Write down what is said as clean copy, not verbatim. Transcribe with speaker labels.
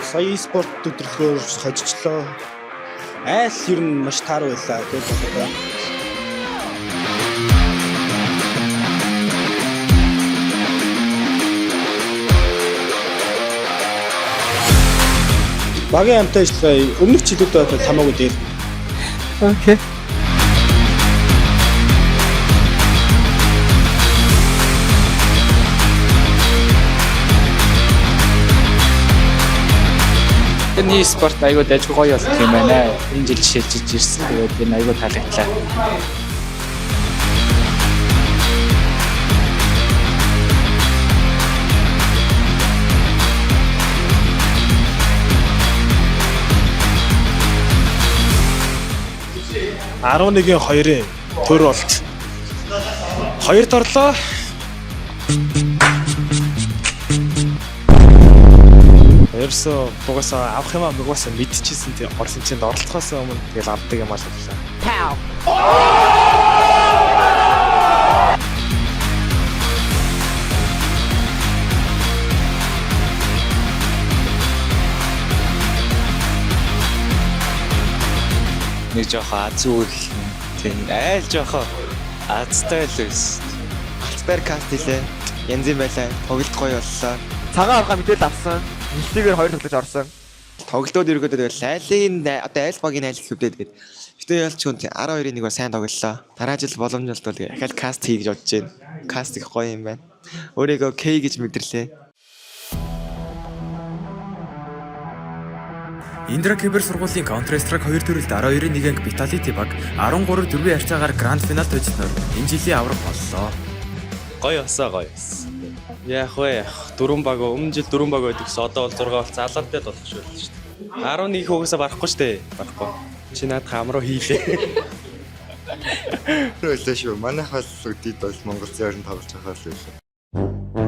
Speaker 1: Сая спорт төрлөөр хожижлоо. Айл ер нь маш таар байлаа. Тэгээд багийн амтай ажиллагаа өмнөх жилүүд байгаад хамаагүй дээр.
Speaker 2: Окей.
Speaker 3: Энэ спорт айгуу дайггүй гоё болох юм байна. Энэ жил шилжиж ирсэн. Тэгээд энэ айгуу таалагдлаа.
Speaker 1: .11-ийн 2-ын төр болт. 2-д орлоо. Ерөөсөө бугасаа авах юмаа бугасаа мэдчихсэн тийм Орсын чинд оролцохоос өмнө тэгэл авдаг юм аа л боллоо.
Speaker 3: Нэг жоохон азуул тийм айл жоохон азтай л байсан.
Speaker 4: Галцбайр каст хийлээ. Янз юм байлаа. Тоглолт гоё боллоо.
Speaker 2: Цагаан арга мэдээлэл авсан. Нэлтийгээр 2 тоглож орсон.
Speaker 4: Тоглолтууд ерөөдөө тэгэл айлын одоо айл багийн айл гэх үдээ тэгээд гэтээ ялч хүн 12-ийн нэг сайн тоглолоо. Дараа жил боломжтой бол дахиад каст хий гэж бодож байна. Каст их гоё юм байна. Өөрийгөө K гэж мэдэрлээ.
Speaker 5: Индра кибер сургуулийн Counter-Strike 2 төрөлд 12-ийн 1 анги Vitality баг 13-4 харьцаагаар гранд финалд тойцсноор энэ жилийн авраг боллоо.
Speaker 6: Гоё осоо гоё. Яах вэ? 4 баг өмнө жил 4 баг байдагс одоо бол 6 бол залуунтай болох шүү дээ. 11 хүүгээсээ барахгүй шүү дээ. Барахгүй. Чи наад хамруу хийлээ.
Speaker 7: Рөлөө шүү. Манайхаас үдид бол Монгол зөөрн тоглож байгаа л байлаа.